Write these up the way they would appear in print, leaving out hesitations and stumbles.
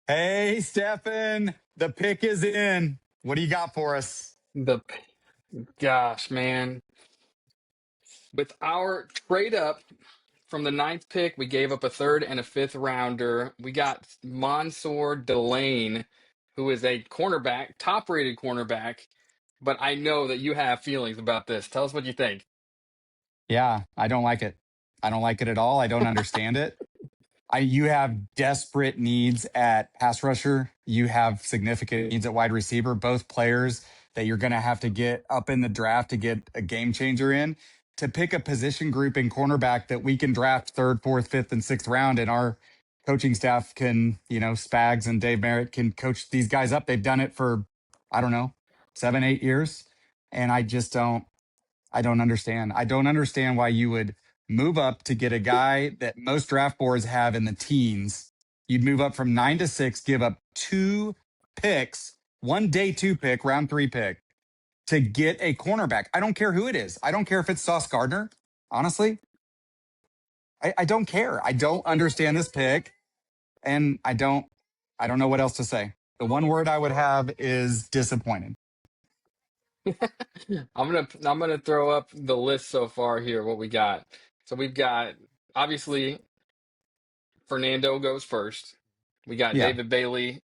Hey, Stefan, the pick is in. What do you got for us? The Gosh, man. With our trade up from the ninth pick, we gave up a third and a fifth rounder. We got Mansoor Delane, who is a cornerback, top rated cornerback. But I know that you have feelings about this. Tell us what you think. Yeah, I don't like it. I don't like it at all. I don't understand it. You have desperate needs at pass rusher. You have significant needs at wide receiver, both players that you're going to have to get up in the draft to get a game changer in. To pick a position group in cornerback that we can draft third, fourth, fifth, and sixth round, and our coaching staff can, Spags and Dave Merritt can coach these guys up. They've done it for, I don't know, 7, 8 years. And I don't understand. I don't understand why you would move up to get a guy that most draft boards have in the teens. You'd move up from 9 to 6, give up 2 picks, one day 2 pick, round 3 pick to get a cornerback. I don't care who it is. I don't care if it's Sauce Gardner. Honestly, I don't care. I don't understand this pick, and I don't know what else to say. The one word I would have is disappointed. I'm gonna throw up the list so far here, what we got. So we've got obviously Fernando goes first. We got Yeah, David Bailey,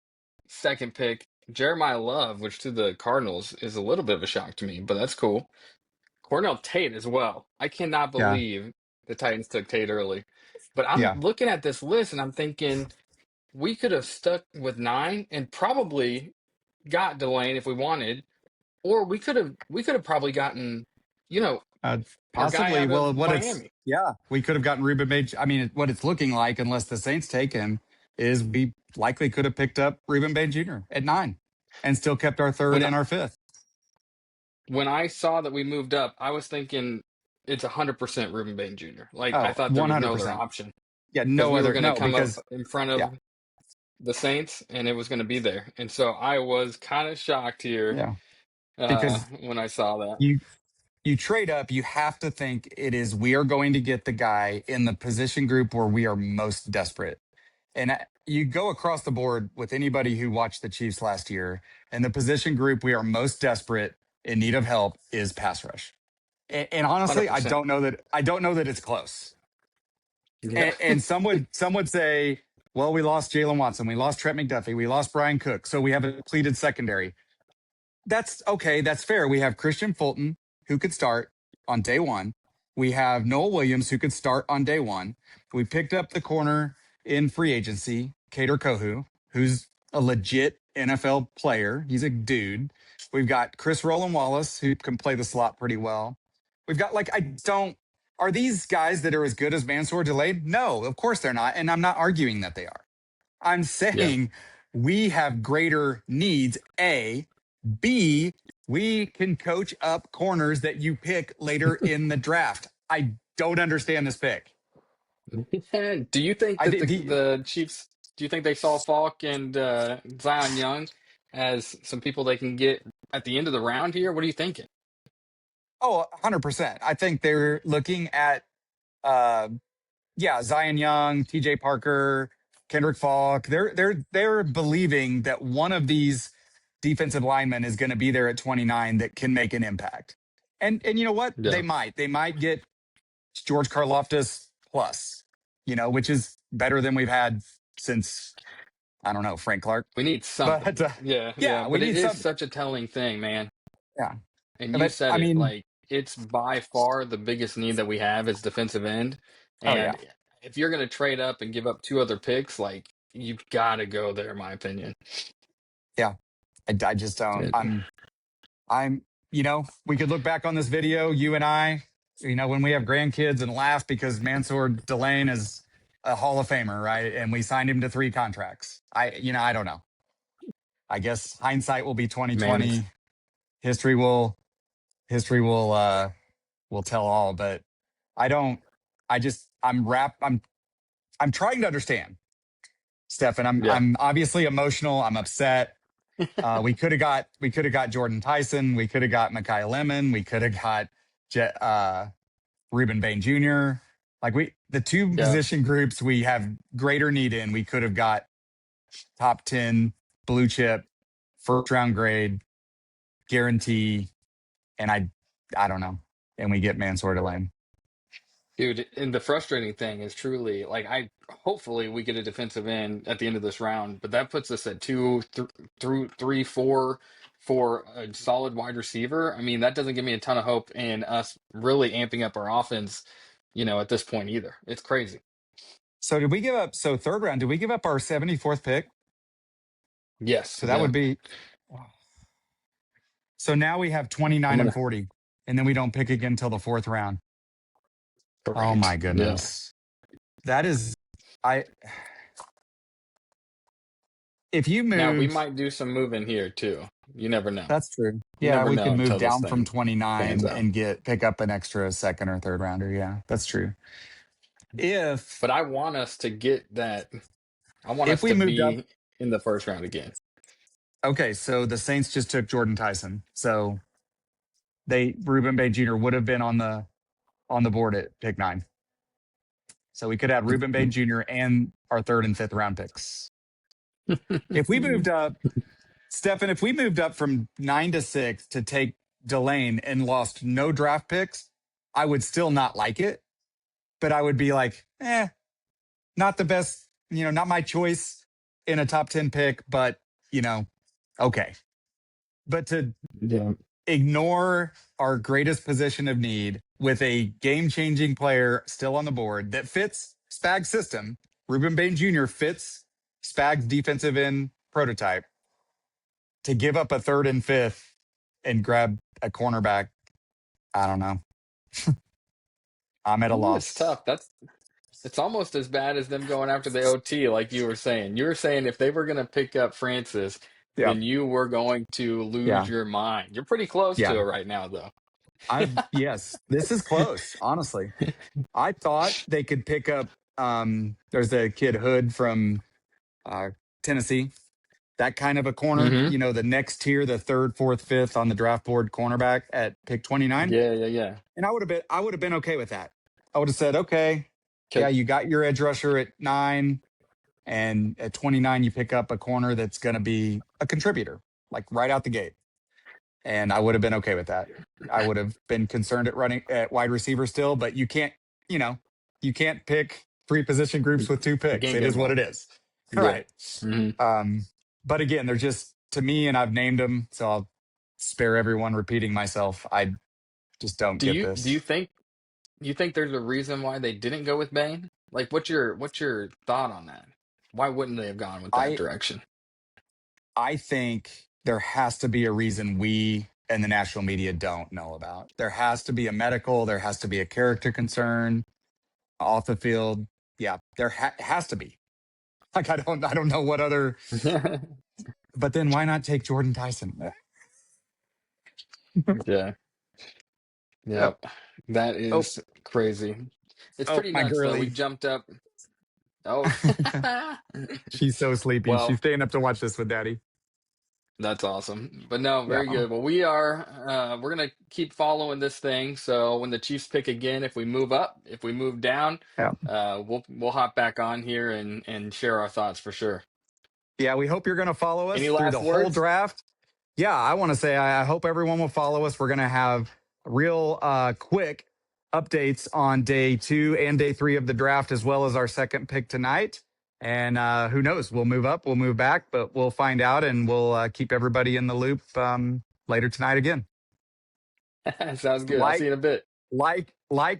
second pick. Jeremiah Love, which to the Cardinals is a little bit of a shock to me, but that's cool. Cornell Tate as well. I cannot yeah, believe the Titans took Tate early. But I'm yeah. looking at this list and I'm thinking we could have stuck with nine and probably got Delane if we wanted, or we could have probably gotten, you know, our guy Possibly. out Well, of Miami. we could have gotten Ruben Bay. I mean, what it's looking like, unless the Saints take him, is we likely could have picked up Ruben Bay Jr. at 9 and still kept our third When and our fifth. when I saw that we moved up, I was thinking it's 100% Ruben Bain Jr. Like I Oh, thought there was no other 100%. option Yeah, because no we were other, going to no, come up because, in front yeah, of the Saints, and it was going to be there. And so I was kind of shocked here yeah, because when I saw that. you, you trade up, you have to think it is, we are going to get the guy in the position group where we are most desperate. And you go across the board with anybody who watched the Chiefs last year, and the position group we are most desperate in need of help is pass rush. And honestly, 100%. I don't know that it's close. Yeah. And some would say, well, we lost Jalen Watson, we lost Trent McDuffie, we lost Brian Cook, so we have a depleted secondary. That's okay. That's fair. We have Christian Fulton who could start on day one. We have Noel Williams who could start on day one. We picked up the corner in free agency, Kader Kohu, who's a legit NFL player. He's a dude. We've got Chris Roland Wallace who can play the slot pretty well. We've got I don't. Are these guys that are as good as Mansoor Delane? No, of course they're not, and I'm not arguing that they are. I'm Yeah. saying we have greater needs. A, B, we can coach up corners that you pick later in the draft. I don't understand this pick. Do you think I that did. the Chiefs, do you think they saw Falk and Zion Young as some people they can get at the end of the round here? What are you thinking? Oh, 100%. I think they're looking at, uh, yeah, Zion Young, TJ Parker, Kendrick Falk. They're believing that one of these defensive linemen is going to be there at 29 that can make an impact. And you know what? Yeah. They might get George Karloftis plus, which is better than we've had since, I don't know, Frank Clark. We need something. But Yeah, yeah. yeah, we But it need is some. such a telling thing, man. Yeah. And you But said I it, mean, like it's by far the biggest need that we have is defensive end. oh, yeah. And if you're gonna trade up and give up two other picks, like you've got to go there, in my opinion. Yeah. I just don't. It- We could look back on this video, you and I, when we have grandkids and laugh because Mansoor Delane is a Hall of Famer, right? And we signed him to 3 contracts. I don't know. I guess hindsight will be Man, 2020. History will tell all, but I don't. I'm trying to understand, Stefan. I'm yeah, I'm obviously emotional. I'm upset. We could have got Jordan Tyson. We could have got Micaiah Lemon. We could have got Reuben Bain Jr. The two yeah. position groups we have greater need in. We could have got top 10 blue chip, first round grade, guarantee, and I don't know. And we get Mansoor Delane. Dude, and the frustrating thing is truly like I hopefully we get a defensive end at the end of this round, but that puts us at two through three, four for a solid wide receiver. I mean, that doesn't give me a ton of hope in us really amping up our offense, at this point either. It's crazy. So did we give up? So third round, did we give up our 74th pick? Yes, So that yeah. would be. So now we have 29 I'm and gonna 40, and then we don't pick again until the fourth round. Oh my correct. Yeah. goodness. That is, I, if you Now we moved, might do some moving here too. You never know. that's true. You Yeah, never we could know move until this down from thing pans 29 out. and pick up an extra second or third rounder. Yeah, that's true. If, But I want us to get that. I want if us we to moved up, be in the first round again. okay, so the Saints just took Jordan Tyson. So Ruben Bay Jr. would have been on the board at pick 9. So we could have Ruben Bay Jr. and our third and fifth round picks. If we moved up, Stefan, if we moved up from 9 to 6 to take Delane and lost no draft picks, I would still not like it. But I would be like, not the best, not my choice in a top 10 pick, but, okay. But to Yeah. ignore our greatest position of need with a game-changing player still on the board that fits Spag's system. Ruben Bain Jr. fits Spag's defensive end prototype. To give up a third and fifth and grab a cornerback, I don't know. I'm at a Ooh, it's loss. tough. It's almost as bad as them going after the OT, like you were saying. You were saying if they were going to pick up Francis, Yeah. then you were going to lose Yeah. your mind. You're pretty close to Yeah. it right now, though. Yes, this is close, honestly. I thought they could pick up, there's a kid Hood from Tennessee, that kind of a corner, Mm-hmm. the next tier, the third, fourth, fifth on the draft board cornerback at pick 29. Yeah, yeah, yeah. And I would have been okay with that. I would have said, okay, yeah, 'Cause- you got your edge rusher at 9, and at 29 you pick up a corner that's going to be a contributor, like right out the gate. And I would have been okay with that. I would have been concerned at wide receiver still, but you know, you can't pick 3 position groups with 2 you picks. can't It get is them what all. it is. All Yeah. right. Mm-hmm. But again, they're just, to me, and I've named them, so I'll spare everyone repeating myself. I just don't Do get you this. think there's a reason why they didn't go with Bane? Like, what's your thought on that? Why wouldn't they have gone with that I direction? I think there has to be a reason we and the national media don't know about. There has to be a medical, there has to be a character concern off the field. Yeah, there has to be. Like I don't know what other. But then why not take Jordan Tyson? Yeah. Yep. Yep. That Oh, is crazy. It's oh, pretty my nuts though. We girly. jumped up. Oh. She's so sleepy. She's Well, staying up to watch this with Daddy. that's awesome. But no, Yeah. very good. Well, we're gonna keep following this thing. So when the Chiefs pick again, if we move up, if we move down, Yeah. we'll hop back on here and share our thoughts for sure. Yeah. We hope you're going to follow us Any through last the whole words? draft. Yeah. I want to say I hope everyone will follow us. We're going to have real quick updates on day 2 and day 3 of the draft, as well as our second pick tonight. And who knows? We'll move up, we'll move back, but we'll find out, and we'll keep everybody in the loop later tonight again. Sounds good. I'll see Like, you in a bit.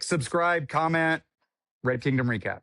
subscribe, comment, Red Kingdom Recap.